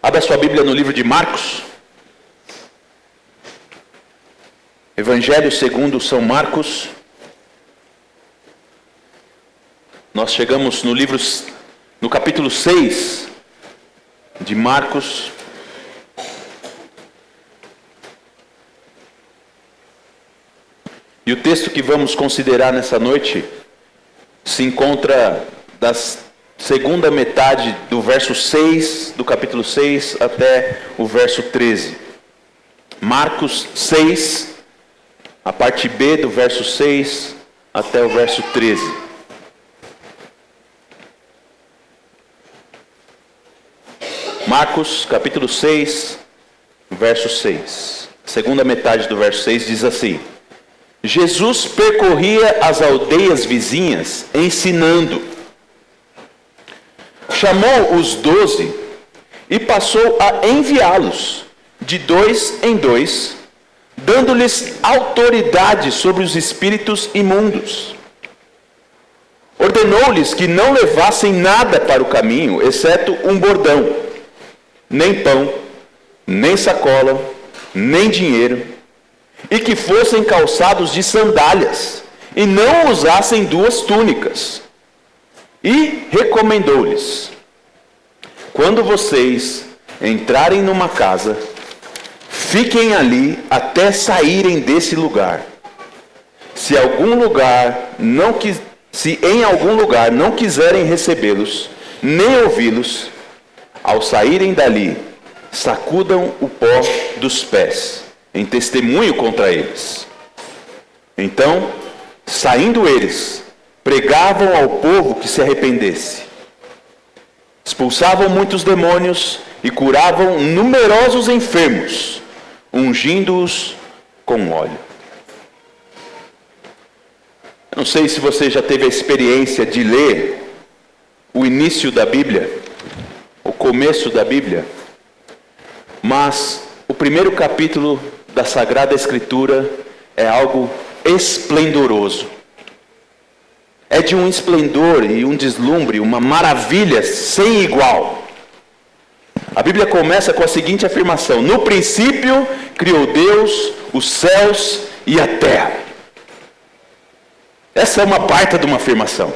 Abra sua Bíblia no livro de Marcos. Evangelho segundo São Marcos. Nós chegamos no capítulo 6 de Marcos. E o texto que vamos considerar nessa noite se encontra da segunda metade do verso 6, do capítulo 6, até o verso 13. Marcos 6, a parte B do verso 6 até o verso 13. Marcos, capítulo 6, verso 6. Segunda metade do verso 6 diz assim: Jesus percorria as aldeias vizinhas, ensinando. Chamou os 12 e passou a enviá-los, de 2 em 2, dando-lhes autoridade sobre os espíritos imundos. Ordenou-lhes que não levassem nada para o caminho, exceto um bordão, nem pão, nem sacola, nem dinheiro, e que fossem calçados de sandálias, e não usassem 2 túnicas. E recomendou-lhes: quando vocês entrarem numa casa, fiquem ali até saírem desse lugar. Se em algum lugar não quiserem recebê-los, nem ouvi-los, ao saírem dali, sacudam o pó dos pés, em testemunho contra eles. Então, saindo eles, pregavam ao povo que se arrependesse. Expulsavam muitos demônios e curavam numerosos enfermos, ungindo-os com óleo. Eu não sei se você já teve a experiência de ler o início da Bíblia, o começo da Bíblia, mas o primeiro capítulo da Sagrada Escritura é algo esplendoroso. É de um esplendor e um deslumbre, uma maravilha sem igual. A Bíblia começa com a seguinte afirmação: no princípio criou Deus os céus e a terra. Essa é uma baita de uma afirmação.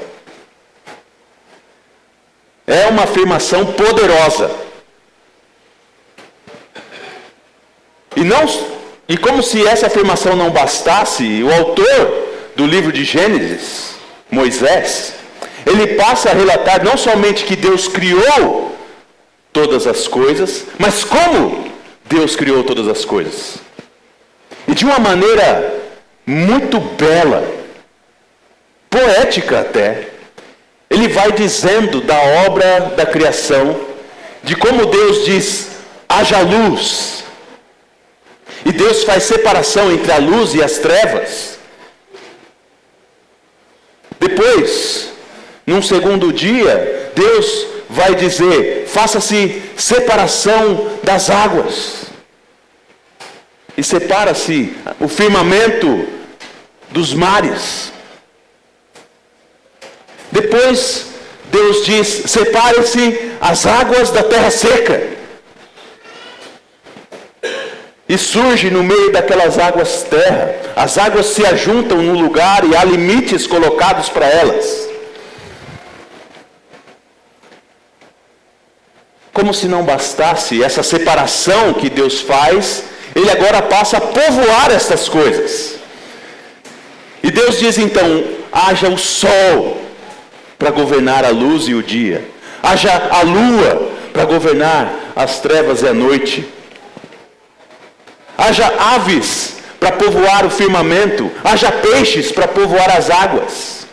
É uma afirmação poderosa. E como se essa afirmação não bastasse, o autor do livro de Gênesis, Moisés, ele passa a relatar não somente que Deus criou todas as coisas, mas como Deus criou todas as coisas. E de uma maneira muito bela, poética até, ele vai dizendo da obra da criação, de como Deus diz: haja luz. E Deus faz separação entre a luz e as trevas. Depois, num segundo dia, Deus vai dizer: faça-se separação das águas. E separa-se o firmamento dos mares. Depois, Deus diz: separe-se as águas da terra seca. E surge no meio daquelas águas terra. As águas se ajuntam no lugar e há limites colocados para elas. Como se não bastasse essa separação que Deus faz, Ele agora passa a povoar estas coisas. E Deus diz então: haja o sol para governar a luz e o dia. Haja a lua para governar as trevas e a noite. Haja aves para povoar o firmamento. Haja peixes para povoar as águas.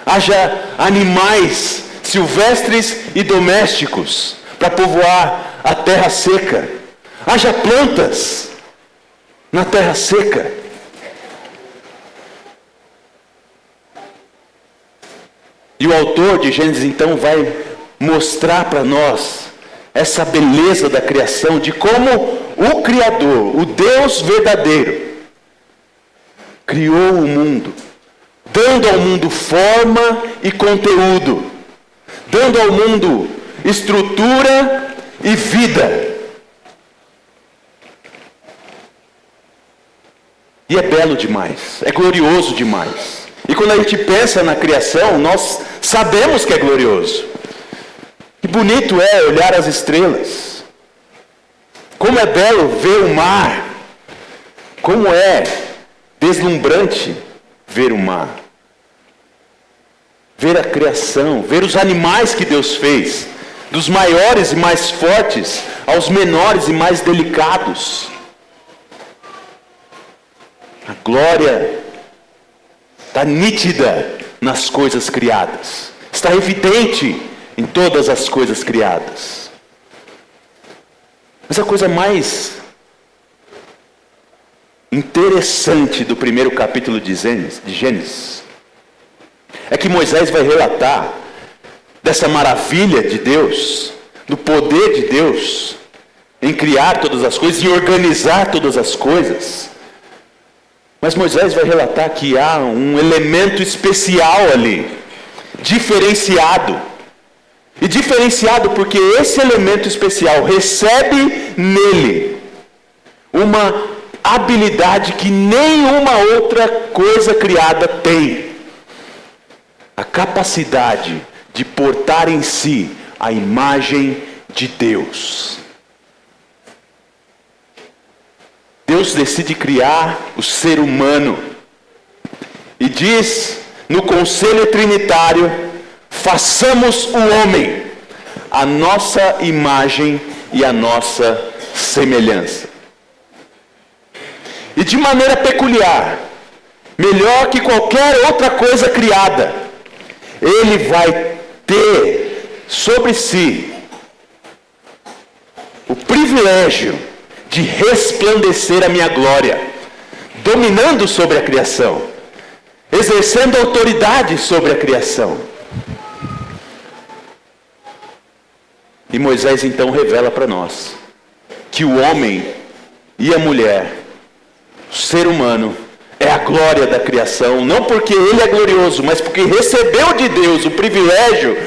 Haja animais silvestres e domésticos para povoar a terra seca. Haja plantas na terra seca. E o autor de Gênesis então vai mostrar para nós essa beleza da criação, de como o Criador, o Deus verdadeiro, criou o mundo, dando ao mundo forma e conteúdo, dando ao mundo estrutura e vida. E é belo demais, é glorioso demais. E quando a gente pensa na criação, nós sabemos que é glorioso. Que bonito é olhar as estrelas. Como é belo ver o mar. Como é deslumbrante ver o mar. Ver a criação, ver os animais que Deus fez, dos maiores e mais fortes aos menores e mais delicados. A glória está nítida nas coisas criadas. Está evidente em todas as coisas criadas. Mas a coisa mais interessante do primeiro capítulo de Gênesis é que Moisés vai relatar dessa maravilha de Deus, do poder de Deus em criar todas as coisas, em organizar todas as coisas. Mas Moisés vai relatar que há um elemento especial ali, diferenciado. E diferenciado porque esse elemento especial recebe nele uma habilidade que nenhuma outra coisa criada tem. A capacidade de portar em si a imagem de Deus. Deus decide criar o ser humano e diz no conselho trinitário: façamos o homem a nossa imagem e a nossa semelhança. E de maneira peculiar, melhor que qualquer outra coisa criada, ele vai ter sobre si o privilégio de resplandecer a minha glória, dominando sobre a criação, exercendo autoridade sobre a criação. E Moisés então revela para nós que o homem e a mulher, o ser humano, é a glória da criação, não porque ele é glorioso, mas porque recebeu de Deus o privilégio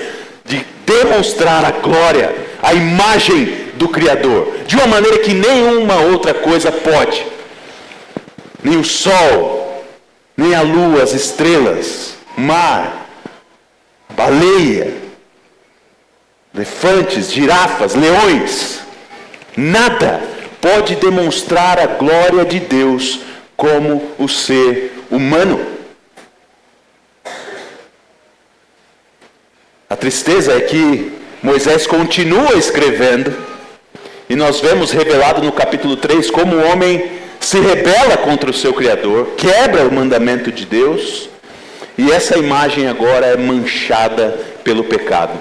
de demonstrar a glória, a imagem do Criador, de uma maneira que nenhuma outra coisa pode. Nem o sol, nem a lua, as estrelas, mar, baleia, elefantes, girafas, leões, nada pode demonstrar a glória de Deus como o ser humano. A tristeza é que Moisés continua escrevendo, e nós vemos revelado no capítulo 3 como o homem se rebela contra o seu Criador, quebra o mandamento de Deus, e essa imagem agora é manchada pelo pecado.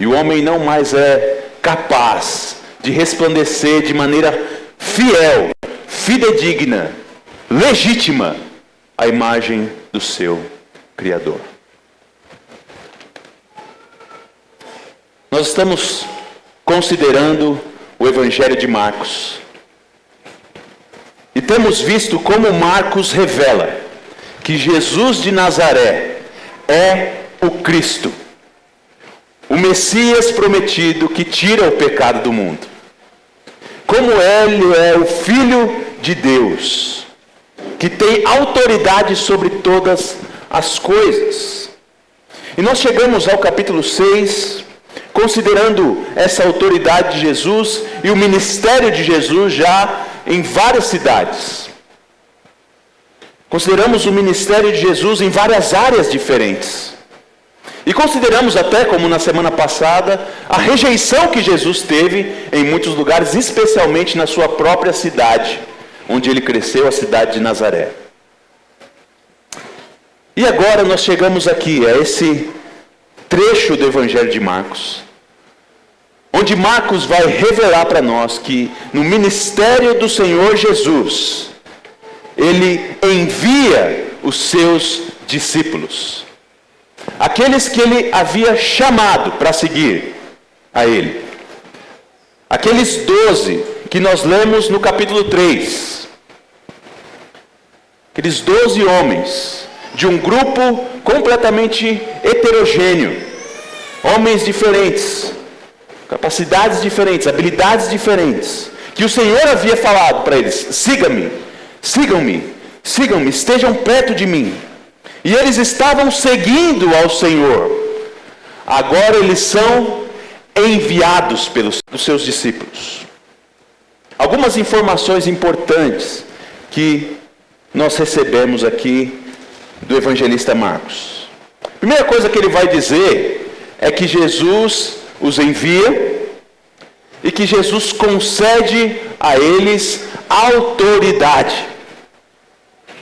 E o homem não mais é capaz de resplandecer de maneira fiel, fidedigna, legítima a imagem do seu Criador. Nós estamos considerando o Evangelho de Marcos. E temos visto como Marcos revela que Jesus de Nazaré é o Cristo, o Messias prometido que tira o pecado do mundo. Como ele é o Filho de Deus, que tem autoridade sobre todas as coisas. E nós chegamos ao capítulo 6, considerando essa autoridade de Jesus e o ministério de Jesus já em várias cidades. Consideramos o ministério de Jesus em várias áreas diferentes. E consideramos até, como na semana passada, a rejeição que Jesus teve em muitos lugares, especialmente na sua própria cidade, onde ele cresceu, a cidade de Nazaré. E agora nós chegamos aqui a esse trecho do Evangelho de Marcos, onde Marcos vai revelar para nós que no ministério do Senhor Jesus, ele envia os seus discípulos, aqueles que ele havia chamado para seguir a ele, aqueles 12 que nós lemos no capítulo 3, aqueles 12 homens de um grupo completamente heterogêneo, homens diferentes, capacidades diferentes, habilidades diferentes, que o Senhor havia falado para eles: siga-me, sigam-me, sigam-me, estejam perto de mim. E eles estavam seguindo ao Senhor. Agora eles são enviados pelos seus discípulos. Algumas informações importantes que nós recebemos aqui do evangelista Marcos. A primeira coisa que ele vai dizer é que Jesus os envia e que Jesus concede a eles autoridade.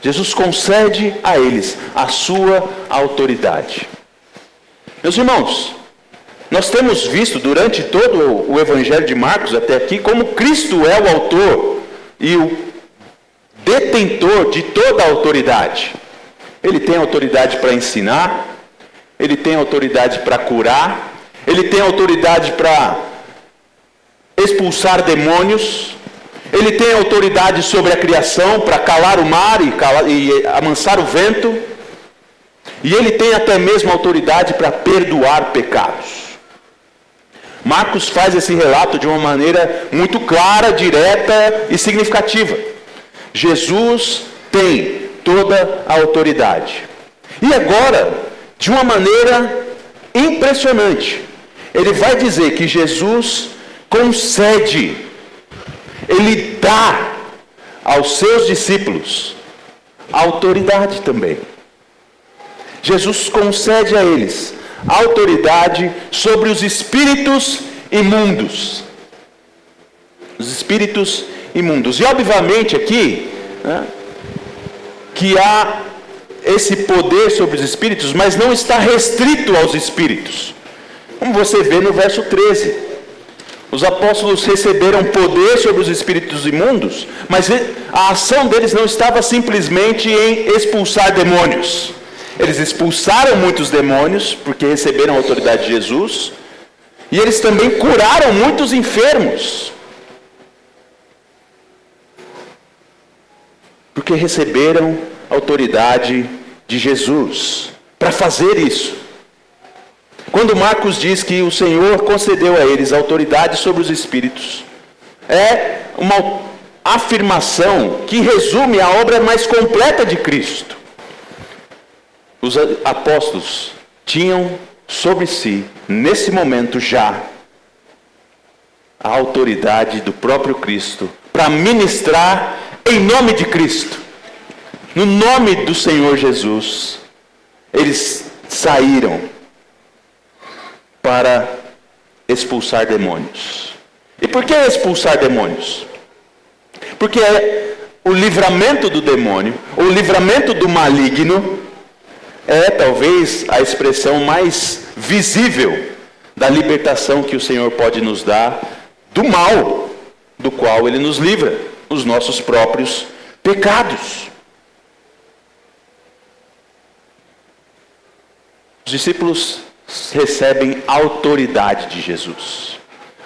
Jesus concede a eles a sua autoridade. Meus irmãos, nós temos visto durante todo o Evangelho de Marcos até aqui como Cristo é o autor e o detentor de toda a autoridade. Ele tem autoridade para ensinar, ele tem autoridade para curar, ele tem autoridade para expulsar demônios, ele tem autoridade sobre a criação para calar o mar e amansar o vento, e ele tem até mesmo autoridade para perdoar pecados. Marcos faz esse relato de uma maneira muito clara, direta e significativa. Jesus tem toda a autoridade. E agora, de uma maneira impressionante, ele vai dizer que Jesus concede, ele dá aos seus discípulos autoridade também. Jesus concede a eles autoridade sobre os espíritos imundos. Os espíritos imundos. E obviamente aqui, que há esse poder sobre os espíritos, mas não está restrito aos espíritos. Como você vê no verso 13. Os apóstolos receberam poder sobre os espíritos imundos, mas a ação deles não estava simplesmente em expulsar demônios. Eles expulsaram muitos demônios, porque receberam a autoridade de Jesus, e eles também curaram muitos enfermos, porque receberam a autoridade de Jesus para fazer isso. Quando Marcos diz que o Senhor concedeu a eles autoridade sobre os espíritos, é uma afirmação que resume a obra mais completa de Cristo. Os apóstolos tinham sobre si, nesse momento já, a autoridade do próprio Cristo para ministrar em nome de Cristo, no nome do Senhor Jesus. Eles saíram para expulsar demônios. E por que expulsar demônios? Porque o livramento do demônio, o livramento do maligno, é talvez a expressão mais visível da libertação que o Senhor pode nos dar do mal, do qual Ele nos livra, os nossos próprios pecados. Os discípulos recebem autoridade de Jesus.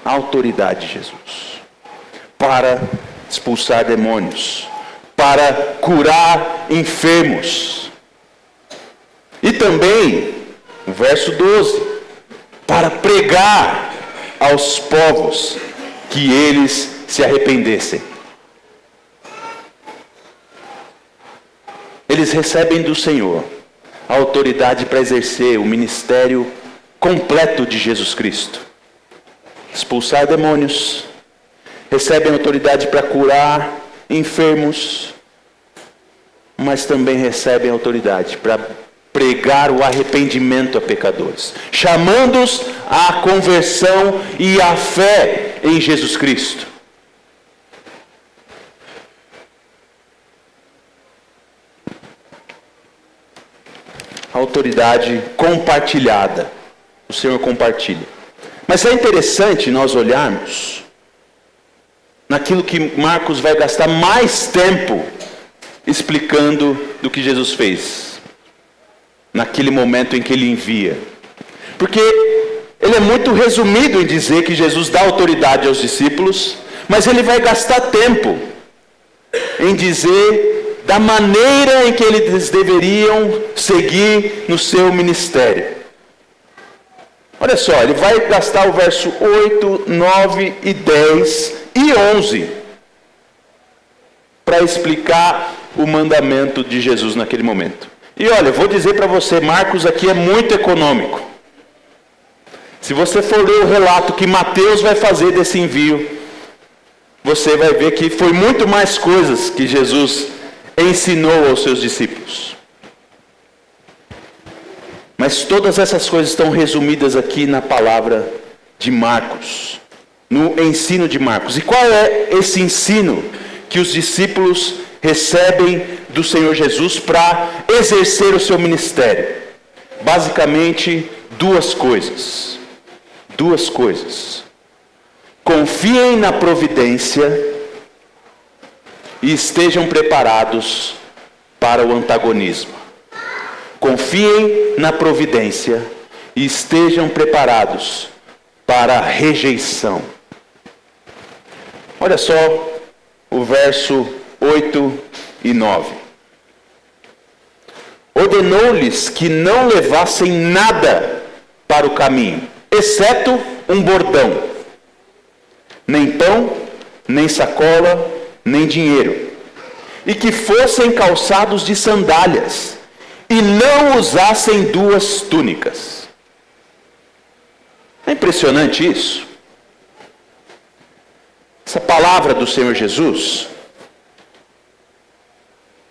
Autoridade de Jesus. Para expulsar demônios. Para curar enfermos. E também, o verso 12, para pregar aos povos que eles se arrependessem. Eles recebem do Senhor a autoridade para exercer o ministério completo de Jesus Cristo. Expulsar demônios, recebem autoridade para curar enfermos, mas também recebem autoridade para pregar o arrependimento a pecadores, chamando-os à conversão e à fé em Jesus Cristo. Autoridade compartilhada. O Senhor compartilha. Mas é interessante nós olharmos naquilo que Marcos vai gastar mais tempo explicando do que Jesus fez. Naquele momento em que ele envia. Porque ele é muito resumido em dizer que Jesus dá autoridade aos discípulos, mas ele vai gastar tempo em dizer da maneira em que eles deveriam seguir no seu ministério. Olha só, ele vai gastar o verso 8, 9 e 10 e 11 para explicar o mandamento de Jesus naquele momento. E olha, eu vou dizer para você, Marcos aqui é muito econômico. Se você for ler o relato que Mateus vai fazer desse envio, você vai ver que foi muito mais coisas que Jesus ensinou aos seus discípulos. Mas todas essas coisas estão resumidas aqui na palavra de Marcos, no ensino de Marcos. E qual é esse ensino que os discípulos recebem do Senhor Jesus para exercer o seu ministério? Basicamente, duas coisas. Duas coisas. Confiem na providência e estejam preparados para o antagonismo. Confiem na providência e estejam preparados para a rejeição. Olha só o verso 8 e 9. Ordenou-lhes que não levassem nada para o caminho, exceto um bordão, nem pão, nem sacola, nem dinheiro, e que fossem calçados de sandálias, e não usassem duas túnicas. É impressionante isso. Essa palavra do Senhor Jesus.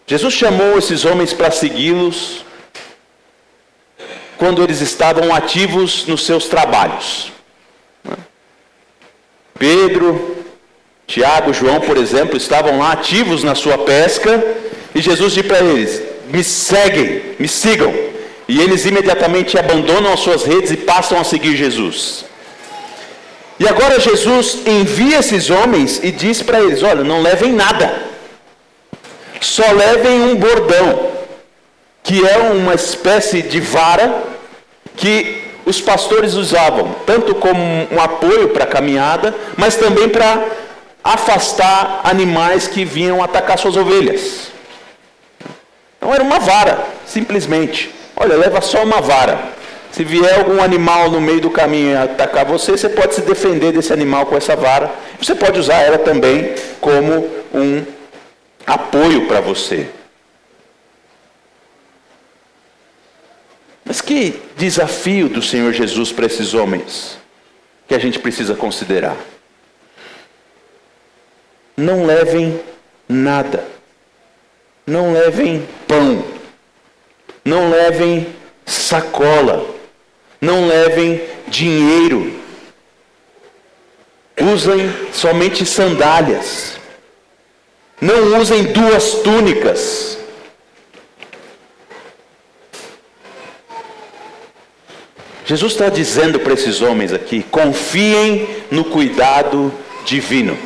Jesus chamou esses homens para segui-los quando eles estavam ativos nos seus trabalhos. Pedro, Tiago, João, por exemplo, estavam lá ativos na sua pesca, e Jesus disse para eles: me seguem, me sigam. E eles imediatamente abandonam as suas redes e passam a seguir Jesus. E agora Jesus envia esses homens e diz para eles: olha, não levem nada, só levem um bordão, que é uma espécie de vara que os pastores usavam, tanto como um apoio para a caminhada, mas também para afastar animais que vinham atacar suas ovelhas. Então era uma vara, simplesmente. Olha, leva só uma vara. Se vier algum animal no meio do caminho e atacar você, você pode se defender desse animal com essa vara. Você pode usar ela também como um apoio para você. Mas que desafio do Senhor Jesus para esses homens que a gente precisa considerar. Não levem nada. Não levem pão. Não levem sacola. Não levem dinheiro. Usem somente sandálias. Não usem duas túnicas. Jesus está dizendo para esses homens aqui: confiem no cuidado divino.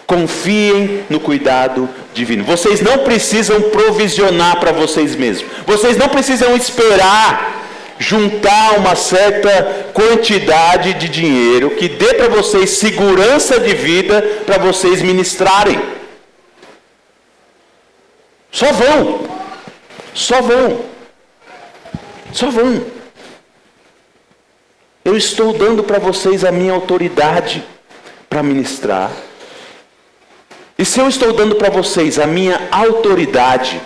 Confiem no cuidado divino. Vocês não precisam provisionar para vocês mesmos. Vocês não precisam esperar juntar uma certa quantidade de dinheiro que dê para vocês segurança de vida para vocês ministrarem. Só vão. Só vão. Só vão. Eu estou dando para vocês a minha autoridade para ministrar. E se eu estou dando para vocês a minha autoridade,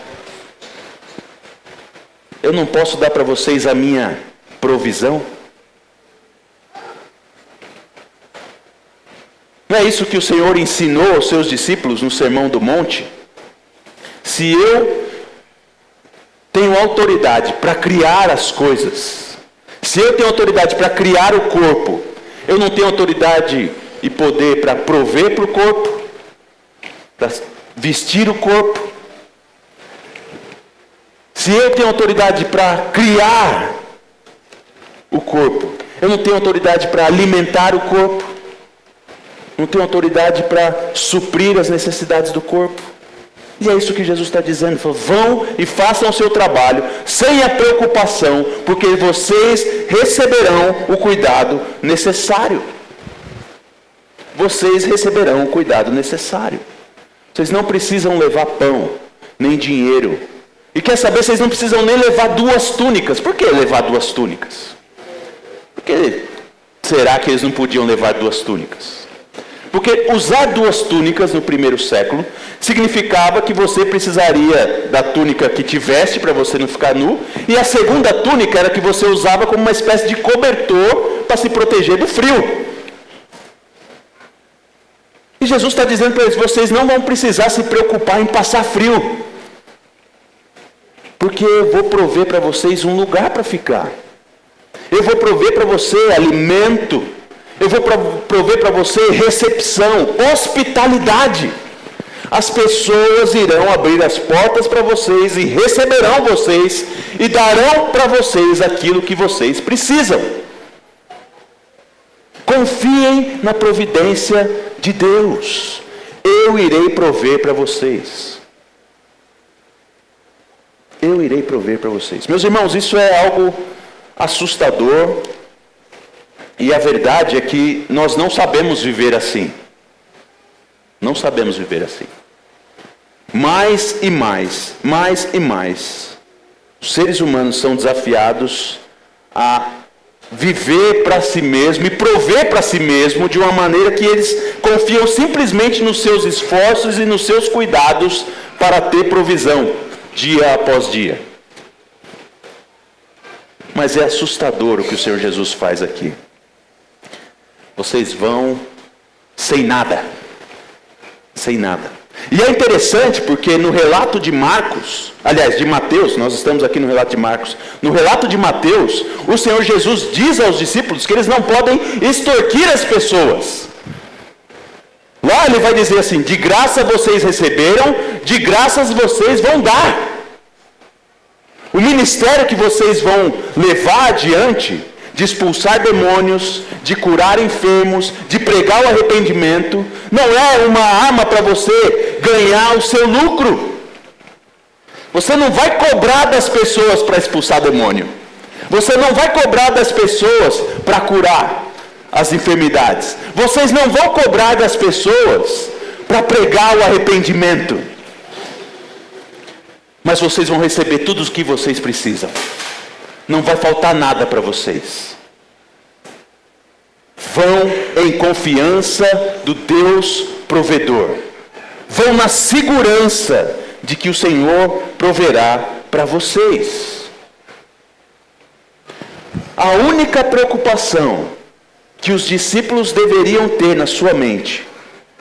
eu não posso dar para vocês a minha provisão? Não é isso que o Senhor ensinou aos seus discípulos no Sermão do Monte? Se eu tenho autoridade para criar as coisas, se eu tenho autoridade para criar o corpo, eu não tenho autoridade e poder para prover para o corpo, para vestir o corpo? Se eu tenho autoridade para criar o corpo, eu não tenho autoridade para alimentar o corpo, não tenho autoridade para suprir as necessidades do corpo. E é isso que Jesus está dizendo. Ele falou: vão e façam o seu trabalho sem a preocupação, porque vocês receberão o cuidado necessário. Vocês receberão o cuidado necessário. Vocês não precisam levar pão, nem dinheiro. E quer saber, vocês não precisam nem levar duas túnicas. Por que levar duas túnicas? Porque será que eles não podiam levar 2 túnicas? Porque usar 2 túnicas no primeiro século significava que você precisaria da túnica que te veste para você não ficar nu, e a segunda túnica era que você usava como uma espécie de cobertor para se proteger do frio. E Jesus está dizendo para eles: vocês não vão precisar se preocupar em passar frio, porque eu vou prover para vocês um lugar para ficar. Eu vou prover para você alimento. Eu vou prover para você recepção, hospitalidade. As pessoas irão abrir as portas para vocês e receberão vocês e darão para vocês aquilo que vocês precisam. Confiem na providência de Deus. Eu irei prover para vocês. Eu irei prover para vocês. Meus irmãos, isso é algo assustador. E a verdade é que nós não sabemos viver assim. Não sabemos viver assim. Mais e mais, os seres humanos são desafiados a viver para si mesmo e prover para si mesmo de uma maneira que eles confiam simplesmente nos seus esforços e nos seus cuidados para ter provisão dia após dia. Mas é assustador o que o Senhor Jesus faz aqui. Vocês vão sem nada. Sem nada. E é interessante porque no relato de Marcos, aliás, de Mateus, nós estamos aqui no relato de Marcos. No relato de Mateus, o Senhor Jesus diz aos discípulos que eles não podem extorquir as pessoas. Lá ele vai dizer assim: de graça vocês receberam, de graças vocês vão dar. O ministério que vocês vão levar adiante, de expulsar demônios, de curar enfermos, de pregar o arrependimento, não é uma arma para você ganhar o seu lucro. Você não vai cobrar das pessoas para expulsar demônio. Você não vai cobrar das pessoas para curar as enfermidades. Vocês não vão cobrar das pessoas para pregar o arrependimento. Mas vocês vão receber tudo o que vocês precisam. Não vai faltar nada para vocês. Vão em confiança do Deus provedor. Vão na segurança de que o Senhor proverá para vocês. A única preocupação que os discípulos deveriam ter na sua mente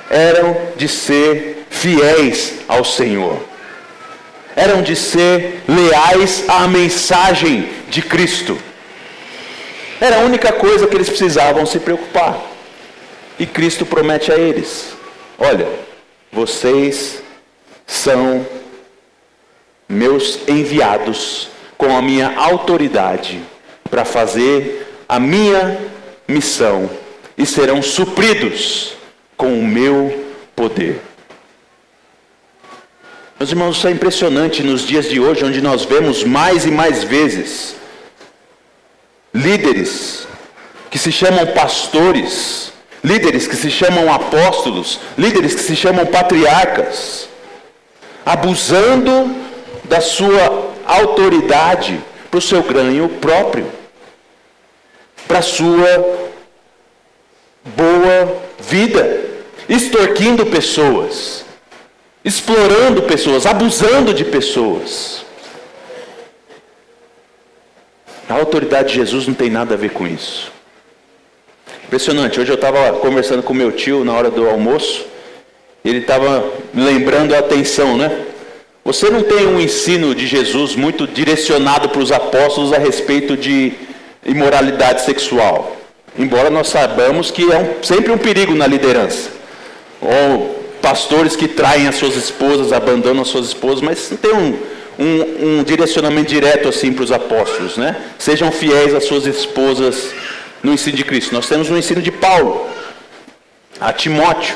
eram de ser fiéis ao Senhor. Eram de ser leais à mensagem de Cristo. Era a única coisa que eles precisavam se preocupar. E Cristo promete a eles: olha, vocês são meus enviados com a minha autoridade para fazer a minha missão e serão supridos com o meu poder. Meus irmãos, isso é impressionante nos dias de hoje, onde nós vemos mais e mais vezes líderes que se chamam pastores, líderes que se chamam apóstolos, líderes que se chamam patriarcas, abusando da sua autoridade para o seu ganho próprio, para a sua boa vida, extorquindo pessoas, explorando pessoas, abusando de pessoas. A autoridade de Jesus não tem nada a ver com isso. Impressionante. Hoje eu estava conversando com meu tio na hora do almoço. Ele estava lembrando a atenção, né? Você não tem um ensino de Jesus muito direcionado para os apóstolos a respeito de imoralidade sexual. Embora nós saibamos que é sempre um perigo na liderança. Ou pastores que traem as suas esposas, abandonam as suas esposas, mas não tem um direcionamento direto assim para os apóstolos, né? Sejam fiéis às suas esposas no ensino de Cristo. Nós temos um ensino de Paulo a Timóteo.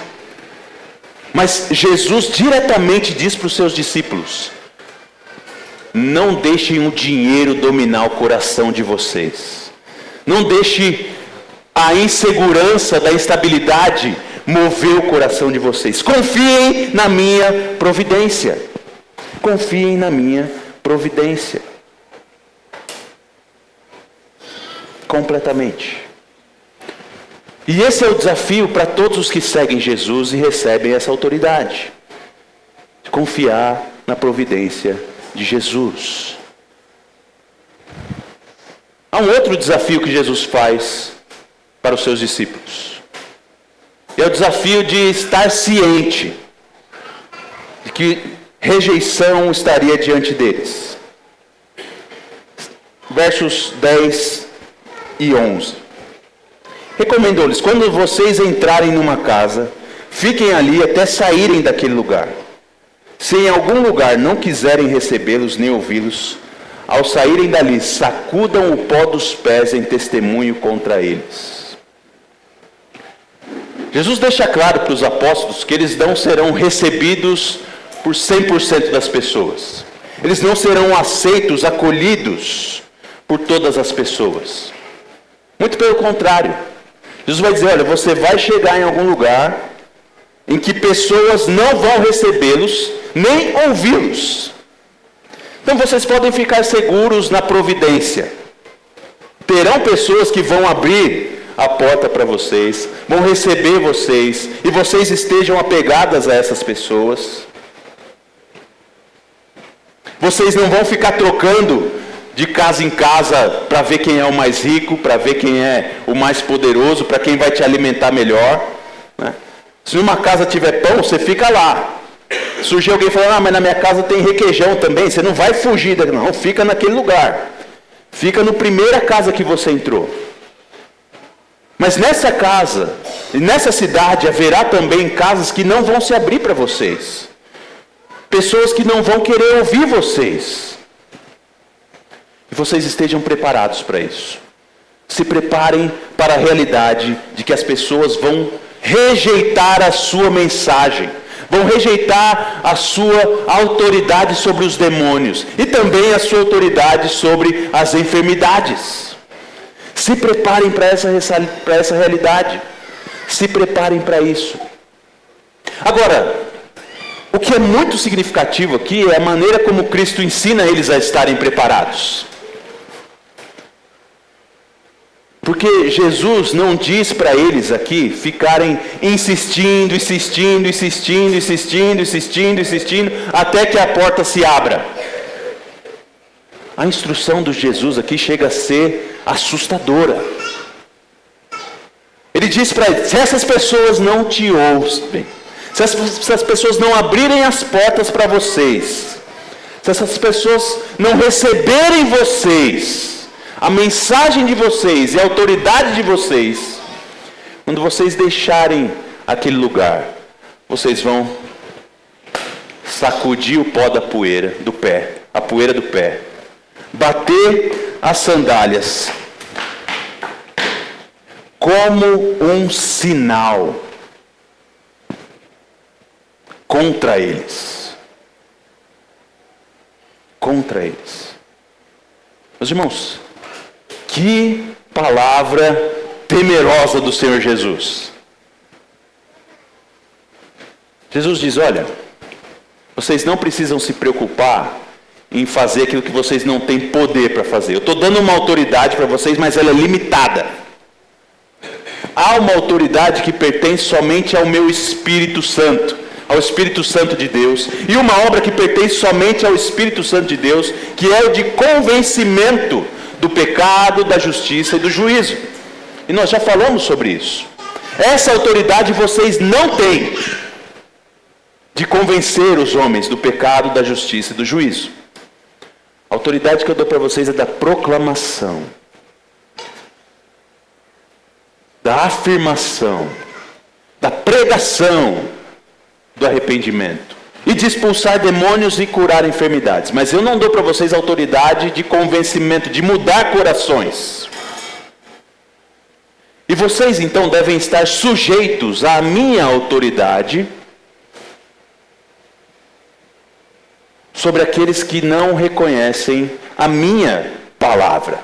Mas Jesus diretamente diz para os seus discípulos: não deixem o dinheiro dominar o coração de vocês. Não deixe a insegurança da instabilidade mover o coração de vocês. Confiem na minha providência. Confiem na minha providência. Completamente. E esse é o desafio para todos os que seguem Jesus e recebem essa autoridade. Confiar na providência de Jesus. Há um outro desafio que Jesus faz para os seus discípulos. É o desafio de estar ciente de que rejeição estaria diante deles. Versos 10 e 11. Recomendou-lhes: quando vocês entrarem numa casa, fiquem ali até saírem daquele lugar. Se em algum lugar não quiserem recebê-los nem ouvi-los, ao saírem dali, sacudam o pó dos pés em testemunho contra eles. Jesus deixa claro para os apóstolos que eles não serão recebidos por 100% das pessoas. Eles não serão aceitos, acolhidos por todas as pessoas. Muito pelo contrário. Jesus vai dizer: olha, você vai chegar em algum lugar em que pessoas não vão recebê-los, nem ouvi-los. Então vocês podem ficar seguros na providência. Terão pessoas que vão abrir a porta para vocês, vão receber vocês, e vocês estejam apegadas a essas pessoas. Vocês não vão ficar trocando de casa em casa para ver quem é o mais rico, para ver quem é o mais poderoso, para quem vai te alimentar melhor, né? Se numa casa tiver pão, você fica lá. Surgiu alguém falando: mas na minha casa tem requeijão também. Você não vai fugir daqui, não, fica naquele lugar. Fica na primeira casa que você entrou. Mas nessa casa, e nessa cidade, haverá também casas que não vão se abrir para vocês. Pessoas que não vão querer ouvir vocês. E vocês estejam preparados para isso. Se preparem para a realidade de que as pessoas vão rejeitar a sua mensagem. Vão rejeitar a sua autoridade sobre os demônios. E também a sua autoridade sobre as enfermidades. Se preparem para essa realidade. Se preparem para isso. Agora, o que é muito significativo aqui é a maneira como Cristo ensina eles a estarem preparados. Porque Jesus não diz para eles aqui ficarem insistindo, até que a porta se abra. A instrução de Jesus aqui chega a ser assustadora. Ele diz para eles: se essas pessoas não te ouvem, se essas pessoas não abrirem as portas para vocês, se essas pessoas não receberem vocês, a mensagem de vocês e a autoridade de vocês, quando vocês deixarem aquele lugar, vocês vão sacudir o pó da poeira do pé, a poeira do pé, bater as sandálias como um sinal contra eles. Contra eles. Meus irmãos, que palavra temerosa do Senhor Jesus. Jesus diz: olha, vocês não precisam se preocupar em fazer aquilo que vocês não têm poder para fazer. Eu estou dando uma autoridade para vocês, mas ela é limitada. Há uma autoridade que pertence somente ao meu Espírito Santo, ao Espírito Santo de Deus, e uma obra que pertence somente ao Espírito Santo de Deus, que é o de convencimento do pecado, da justiça e do juízo. E nós já falamos sobre isso. Essa autoridade vocês não têm, de convencer os homens do pecado, da justiça e do juízo. A autoridade que eu dou para vocês é da proclamação, da afirmação, da pregação do arrependimento e de expulsar demônios e curar enfermidades. Mas eu não dou para vocês autoridade de convencimento, de mudar corações. E vocês então devem estar sujeitos à minha autoridade sobre aqueles que não reconhecem a minha palavra.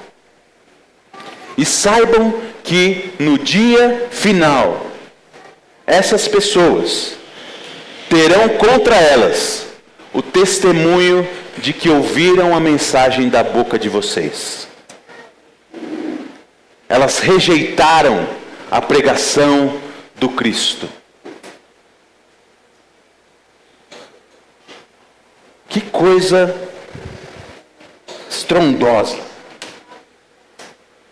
E saibam que no dia final, essas pessoas terão contra elas o testemunho de que ouviram a mensagem da boca de vocês. Elas rejeitaram a pregação do Cristo. Que coisa estrondosa,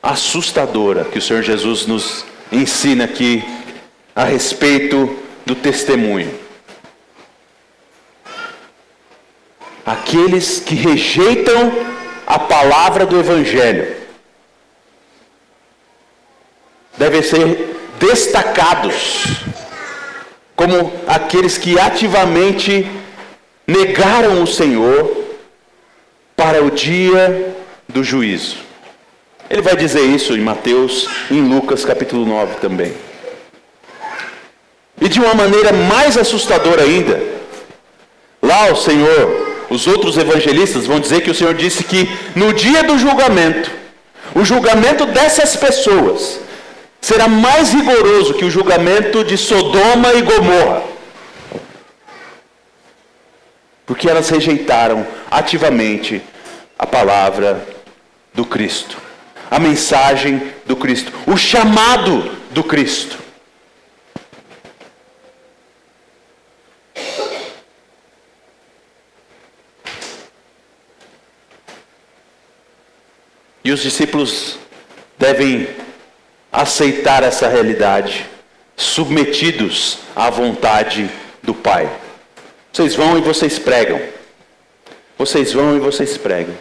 assustadora que o Senhor Jesus nos ensina aqui a respeito do testemunho. Aqueles que rejeitam a palavra do Evangelho devem ser destacados como aqueles que ativamente negaram o Senhor para o dia do juízo. Ele vai dizer isso em Mateus e em Lucas capítulo 9 também. E de uma maneira mais assustadora ainda, lá o Senhor, os outros evangelistas vão dizer que o Senhor disse que no dia do julgamento, o julgamento dessas pessoas será mais rigoroso que o julgamento de Sodoma e Gomorra. Porque elas rejeitaram ativamente a palavra do Cristo, a mensagem do Cristo, o chamado do Cristo. E os discípulos devem aceitar essa realidade, submetidos à vontade do Pai. Vocês vão e vocês pregam. Vocês vão e vocês pregam.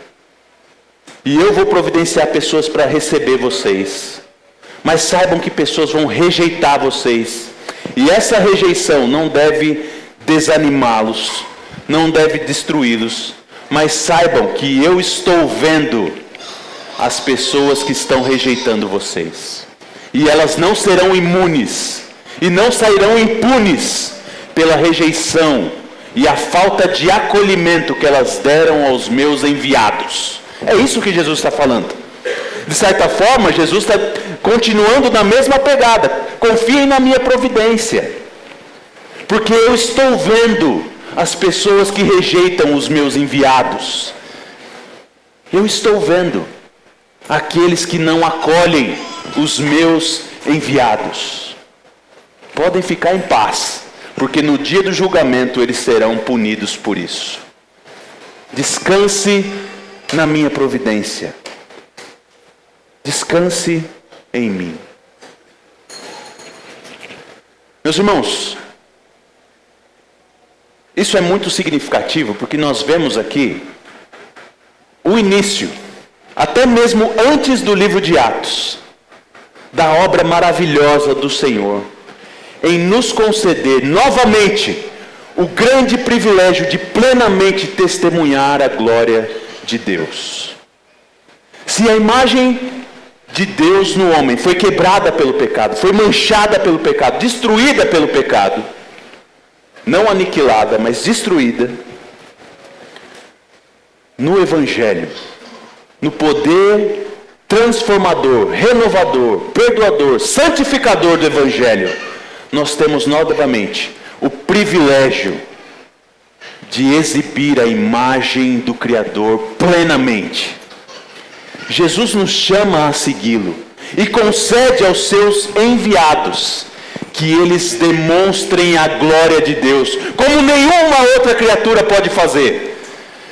E eu vou providenciar pessoas para receber vocês. Mas saibam que pessoas vão rejeitar vocês. E essa rejeição não deve desanimá-los, não deve destruí-los. Mas saibam que eu estou vendo as pessoas que estão rejeitando vocês. E elas não serão imunes, e não sairão impunes pela rejeição e a falta de acolhimento que elas deram aos meus enviados. É isso que Jesus está falando. De certa forma, Jesus está continuando na mesma pegada. Confiem na minha providência, porque eu estou vendo as pessoas que rejeitam os meus enviados. Eu estou vendo aqueles que não acolhem os meus enviados. Podem ficar em paz, porque no dia do julgamento eles serão punidos por isso. Descanse na minha providência. Descanse em mim. Meus irmãos, isso é muito significativo, porque nós vemos aqui o início, até mesmo antes do livro de Atos, da obra maravilhosa do Senhor, em nos conceder novamente o grande privilégio de plenamente testemunhar a glória de Deus. Se a imagem de Deus no homem foi quebrada pelo pecado, foi manchada pelo pecado, destruída pelo pecado, não aniquilada, mas destruída, no Evangelho, no poder transformador, renovador, perdoador, santificador do Evangelho, nós temos novamente o privilégio de exibir a imagem do Criador plenamente. Jesus nos chama a segui-lo e concede aos seus enviados que eles demonstrem a glória de Deus, como nenhuma outra criatura pode fazer,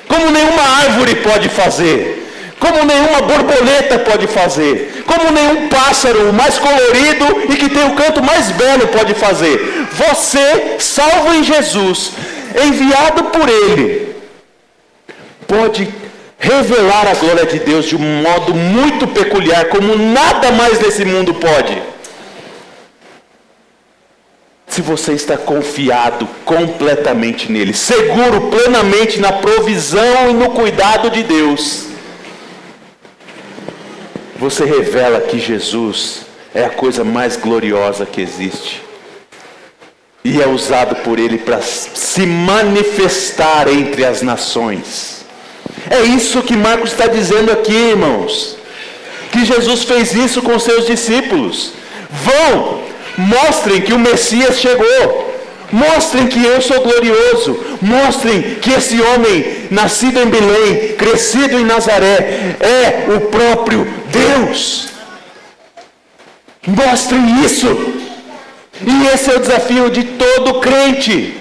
como nenhuma árvore pode fazer, como nenhuma borboleta pode fazer, como nenhum pássaro mais colorido e que tem o canto mais belo pode fazer. Você, salvo em Jesus, enviado por Ele, pode revelar a glória de Deus de um modo muito peculiar, como nada mais nesse mundo pode. Se você está confiado completamente nele, seguro plenamente na provisão e no cuidado de Deus, você revela que Jesus é a coisa mais gloriosa que existe. E é usado por Ele para se manifestar entre as nações. É isso que Marcos está dizendo aqui, irmãos. Que Jesus fez isso com seus discípulos. Vão, mostrem que o Messias chegou. Mostrem que eu sou glorioso. Mostrem que esse homem, nascido em Belém, crescido em Nazaré, é o próprio Deus. Mostrem isso. E esse é o desafio de todo crente.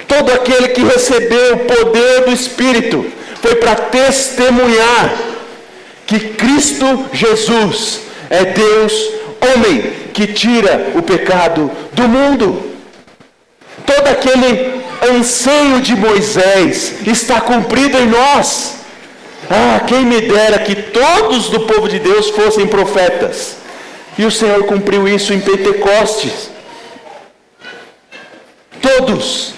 Todo aquele que recebeu o poder do Espírito foi para testemunhar que Cristo Jesus é Deus, homem, que tira o pecado do mundo. Todo aquele anseio de Moisés está cumprido em nós. Quem me dera que todos do povo de Deus fossem profetas. E o Senhor cumpriu isso em Pentecostes. Todos,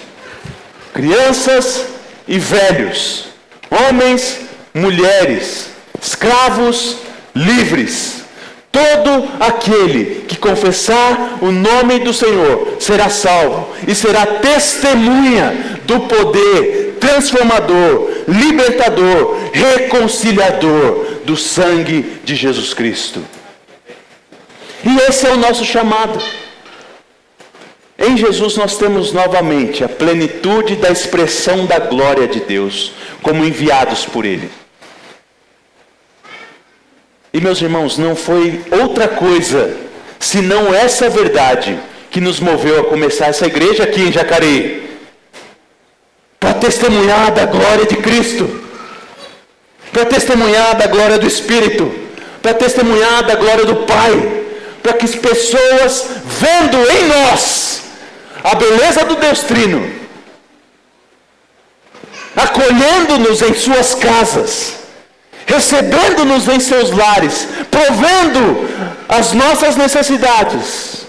crianças e velhos, homens, mulheres, escravos, livres. Todo aquele que confessar o nome do Senhor será salvo e será testemunha do poder transformador, libertador, reconciliador do sangue de Jesus Cristo. E esse é o nosso chamado. Em Jesus nós temos novamente a plenitude da expressão da glória de Deus, como enviados por Ele. E meus irmãos, não foi outra coisa, senão essa verdade, que nos moveu a começar essa igreja aqui em Jacareí, para testemunhar da glória de Cristo, para testemunhar da glória do Espírito, para testemunhar da glória do Pai, para que as pessoas, vendo em nós a beleza do Deus Trino, acolhendo-nos em suas casas, recebendo-nos em seus lares, provendo as nossas necessidades,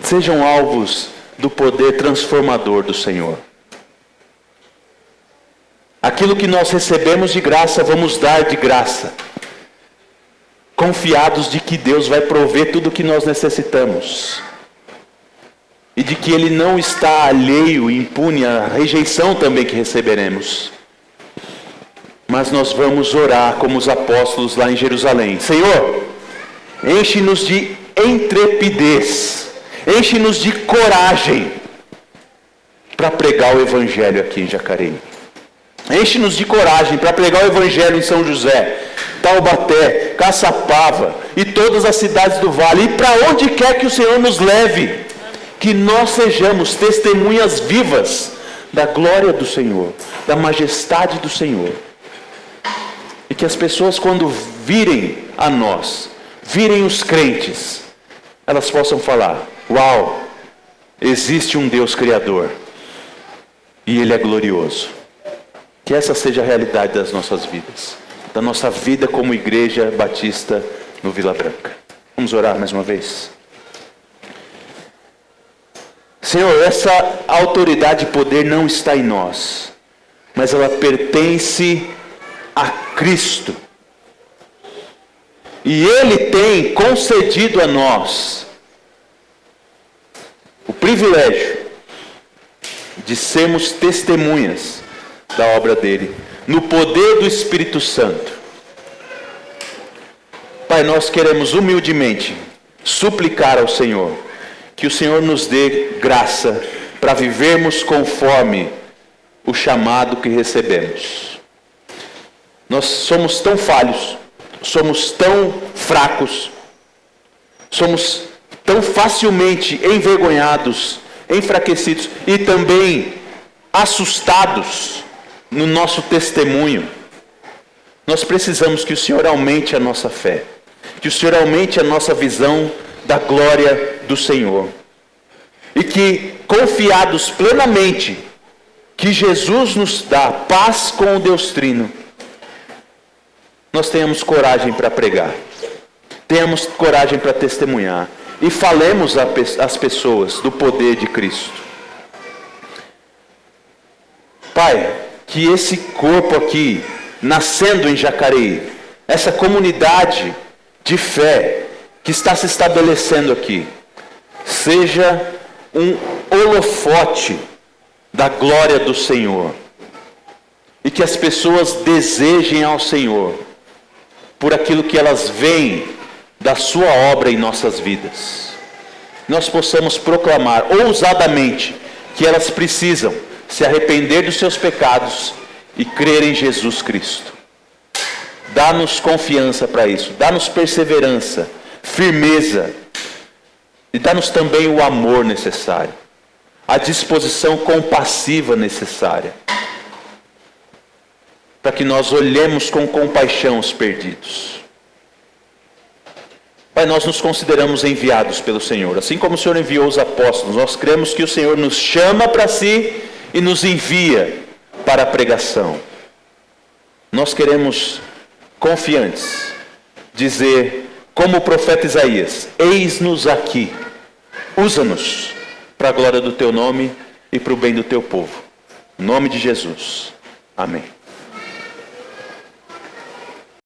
sejam alvos do poder transformador do Senhor. Aquilo que nós recebemos de graça, vamos dar de graça, confiados de que Deus vai prover tudo o que nós necessitamos, e de que Ele não está alheio e impune à rejeição também que receberemos. Mas nós vamos orar como os apóstolos lá em Jerusalém: Senhor, enche-nos de intrepidez, enche-nos de coragem para pregar o Evangelho aqui em Jacareí. Enche-nos de coragem para pregar o Evangelho em São José, Taubaté, Caçapava e todas as cidades do Vale, e para onde quer que o Senhor nos leve, que nós sejamos testemunhas vivas da glória do Senhor, da majestade do Senhor. E que as pessoas, quando virem a nós, virem os crentes, elas possam falar: uau, existe um Deus Criador, e Ele é glorioso. Que essa seja a realidade das nossas vidas, da nossa vida como Igreja Batista no Vila Branca. Vamos orar mais uma vez. Senhor, essa autoridade e poder não está em nós, mas ela pertence a Cristo. E Ele tem concedido a nós o privilégio de sermos testemunhas da obra dele, no poder do Espírito Santo. Pai, nós queremos humildemente suplicar ao Senhor que o Senhor nos dê graça para vivermos conforme o chamado que recebemos. Nós somos tão falhos, somos tão fracos, somos tão facilmente envergonhados, enfraquecidos e também assustados no nosso testemunho. Nós precisamos que o Senhor aumente a nossa fé, que o Senhor aumente a nossa visão da glória do Senhor, e que, confiados plenamente que Jesus nos dá paz com o Deus Trino, nós tenhamos coragem para pregar, tenhamos coragem para testemunhar, e falemos às pessoas do poder de Cristo. Pai, que esse corpo aqui, nascendo em Jacareí, essa comunidade de fé que está se estabelecendo aqui, seja um holofote da glória do Senhor, e que as pessoas desejem ao Senhor por aquilo que elas veem da sua obra em nossas vidas. Nós possamos proclamar ousadamente que elas precisam se arrepender dos seus pecados e crer em Jesus Cristo. Dá-nos confiança para isso, dá-nos perseverança, firmeza, e dá-nos também o amor necessário, a disposição compassiva necessária, para que nós olhemos com compaixão os perdidos. Pai, nós nos consideramos enviados pelo Senhor, assim como o Senhor enviou os apóstolos. Nós cremos que o Senhor nos chama para si e nos envia para a pregação. Nós queremos, confiantes, dizer, como o profeta Isaías: eis-nos aqui, usa-nos para a glória do teu nome e para o bem do teu povo. Em nome de Jesus. Amém.